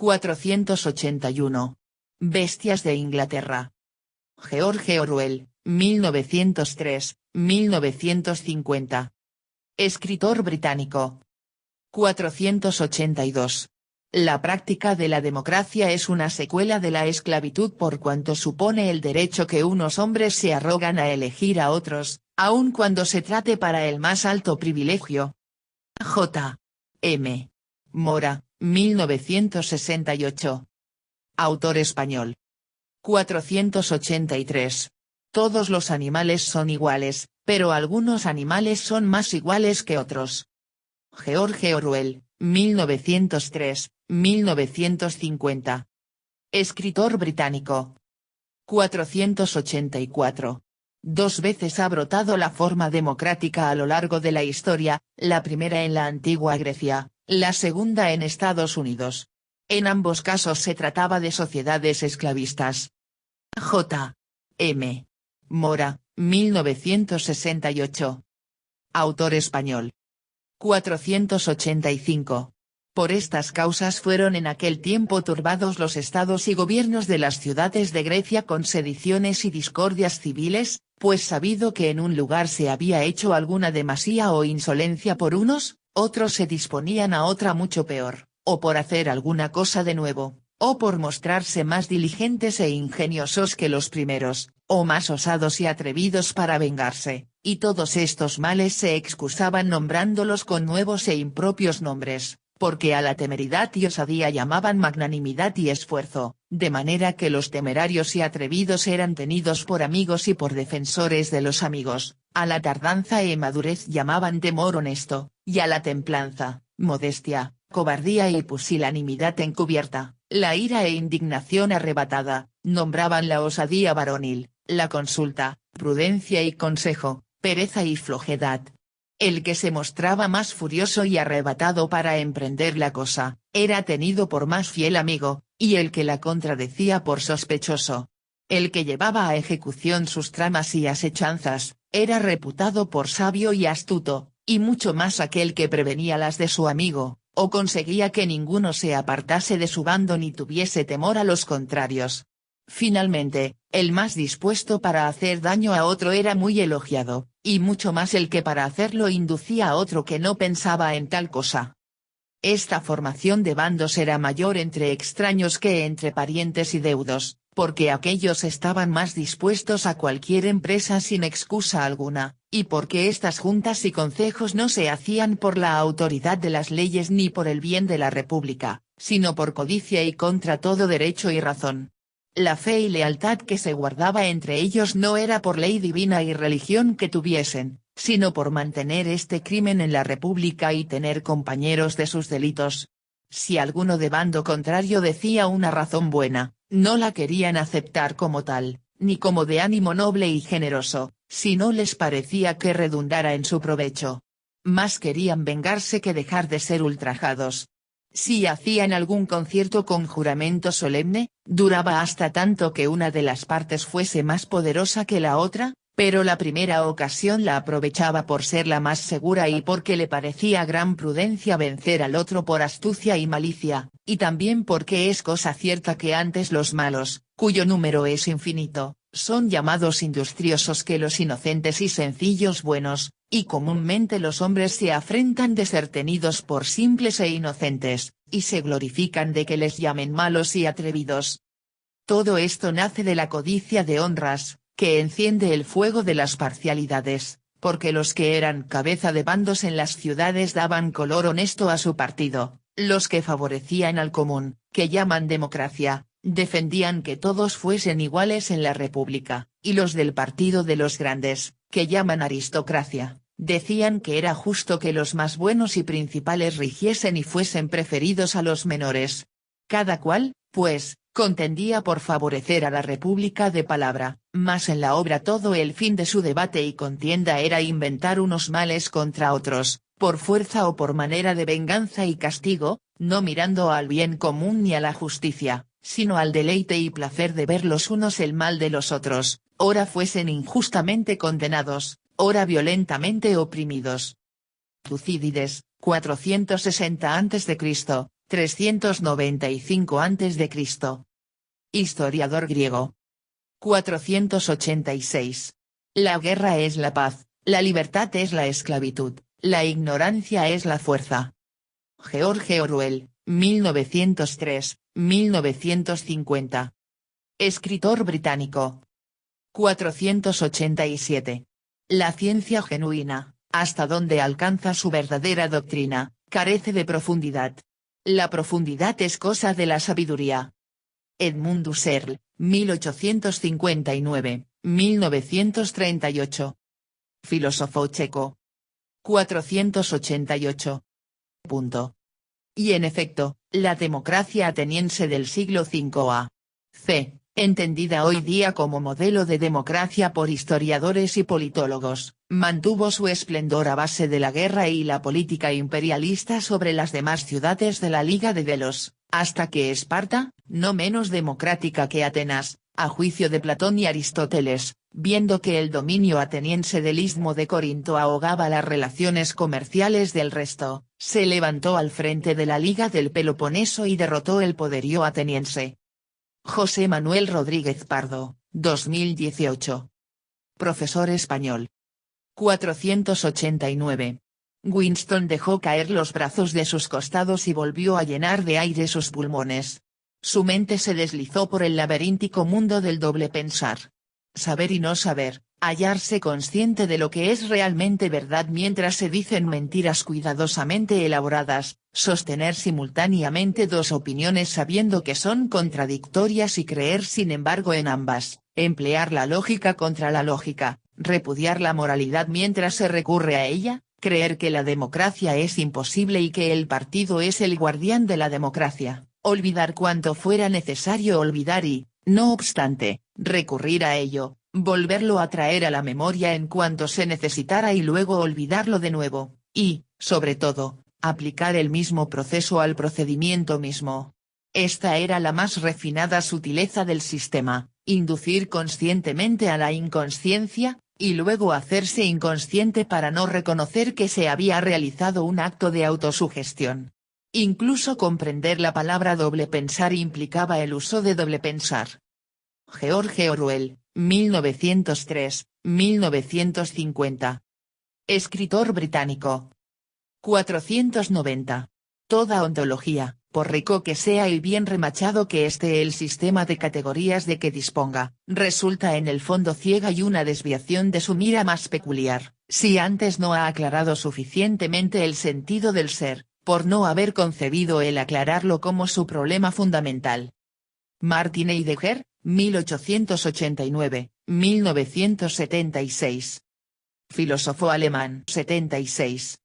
481. Bestias de Inglaterra. George Orwell, 1903, 1950. Escritor británico. 482. La práctica de la democracia es una secuela de la esclavitud por cuanto supone el derecho que unos hombres se arrogan a elegir a otros, aun cuando se trate para el más alto privilegio. J. M. Mora, 1968. Autor español. 483. Todos los animales son iguales, pero algunos animales son más iguales que otros. George Orwell, 1903, 1950. Escritor británico. 484. Dos veces ha brotado la forma democrática a lo largo de la historia, la primera en la antigua Grecia, la segunda en Estados Unidos. En ambos casos se trataba de sociedades esclavistas. J. M. Mora, 1968. Autor español. 485. Por estas causas fueron en aquel tiempo turbados los estados y gobiernos de las ciudades de Grecia con sediciones y discordias civiles, pues sabido que en un lugar se había hecho alguna demasía o insolencia por unos, otros se disponían a otra mucho peor, o por hacer alguna cosa de nuevo, o por mostrarse más diligentes e ingeniosos que los primeros, o más osados y atrevidos para vengarse, y todos estos males se excusaban nombrándolos con nuevos e impropios nombres, porque a la temeridad y osadía llamaban magnanimidad y esfuerzo, de manera que los temerarios y atrevidos eran tenidos por amigos y por defensores de los amigos, a la tardanza e madurez llamaban temor honesto, y a la templanza, modestia, cobardía y pusilanimidad encubierta, la ira e indignación arrebatada, nombraban la osadía varonil, la consulta, prudencia y consejo, pereza y flojedad. El que se mostraba más furioso y arrebatado para emprender la cosa, era tenido por más fiel amigo, y el que la contradecía por sospechoso. El que llevaba a ejecución sus tramas y asechanzas, era reputado por sabio y astuto, y mucho más aquel que prevenía las de su amigo, o conseguía que ninguno se apartase de su bando ni tuviese temor a los contrarios. Finalmente, el más dispuesto para hacer daño a otro era muy elogiado, y mucho más el que para hacerlo inducía a otro que no pensaba en tal cosa. Esta formación de bandos era mayor entre extraños que entre parientes y deudos, porque aquellos estaban más dispuestos a cualquier empresa sin excusa alguna, y porque estas juntas y concejos no se hacían por la autoridad de las leyes ni por el bien de la república, sino por codicia y contra todo derecho y razón. La fe y lealtad que se guardaba entre ellos no era por ley divina y religión que tuviesen, sino por mantener este crimen en la república y tener compañeros de sus delitos. Si alguno de bando contrario decía una razón buena, no la querían aceptar como tal, ni como de ánimo noble y generoso, si no les parecía que redundara en su provecho. Más querían vengarse que dejar de ser ultrajados. Si hacían algún concierto con juramento solemne, duraba hasta tanto que una de las partes fuese más poderosa que la otra, pero la primera ocasión la aprovechaba por ser la más segura y porque le parecía gran prudencia vencer al otro por astucia y malicia, y también porque es cosa cierta que antes los malos, cuyo número es infinito, son llamados industriosos que los inocentes y sencillos buenos, y comúnmente los hombres se afrentan de ser tenidos por simples e inocentes, y se glorifican de que les llamen malos y atrevidos. Todo esto nace de la codicia de honras, que enciende el fuego de las parcialidades, porque los que eran cabeza de bandos en las ciudades daban color honesto a su partido, los que favorecían al común, que llaman democracia, defendían que todos fuesen iguales en la república, y los del partido de los grandes, que llaman aristocracia, decían que era justo que los más buenos y principales rigiesen y fuesen preferidos a los menores. Cada cual, pues, contendía por favorecer a la república de palabra, mas en la obra todo el fin de su debate y contienda era inventar unos males contra otros, por fuerza o por manera de venganza y castigo, no mirando al bien común ni a la justicia, sino al deleite y placer de ver los unos el mal de los otros, ora fuesen injustamente condenados, ora violentamente oprimidos. Tucídides, 460 a.C., 395 a.C. Historiador griego. 486. La guerra es la paz, la libertad es la esclavitud, la ignorancia es la fuerza. George Orwell, 1903, 1950. Escritor británico. 487. La ciencia genuina, hasta donde alcanza su verdadera doctrina, carece de profundidad. La profundidad es cosa de la sabiduría. Edmund Husserl, 1859, 1938. Filósofo checo. 488. Punto. Y en efecto, la democracia ateniense del siglo V a.C., entendida hoy día como modelo de democracia por historiadores y politólogos, mantuvo su esplendor a base de la guerra y la política imperialista sobre las demás ciudades de la Liga de Delos, hasta que Esparta, no menos democrática que Atenas, a juicio de Platón y Aristóteles, viendo que el dominio ateniense del Istmo de Corinto ahogaba las relaciones comerciales del resto, se levantó al frente de la Liga del Peloponeso y derrotó el poderío ateniense. José Manuel Rodríguez Pardo, 2018. Profesor español. 489. Winston dejó caer los brazos de sus costados y volvió a llenar de aire sus pulmones. Su mente se deslizó por el laberíntico mundo del doble pensar. Saber y no saber, hallarse consciente de lo que es realmente verdad mientras se dicen mentiras cuidadosamente elaboradas, sostener simultáneamente dos opiniones sabiendo que son contradictorias y creer sin embargo en ambas, emplear la lógica contra la lógica, repudiar la moralidad mientras se recurre a ella, creer que la democracia es imposible y que el partido es el guardián de la democracia, olvidar cuanto fuera necesario olvidar y, no obstante, recurrir a ello, volverlo a traer a la memoria en cuanto se necesitara y luego olvidarlo de nuevo, y, sobre todo, aplicar el mismo proceso al procedimiento mismo. Esta era la más refinada sutileza del sistema, inducir conscientemente a la inconsciencia, y luego hacerse inconsciente para no reconocer que se había realizado un acto de autosugestión. Incluso comprender la palabra doble pensar implicaba el uso de doble pensar. George Orwell, 1903, 1950. Escritor británico. 490. Toda ontología, por rico que sea y bien remachado que esté el sistema de categorías de que disponga, resulta en el fondo ciega y una desviación de su mira más peculiar, si antes no ha aclarado suficientemente el sentido del ser, por no haber concebido el aclararlo como su problema fundamental. Martin Heidegger, 1889, 1976. Filósofo alemán. 76.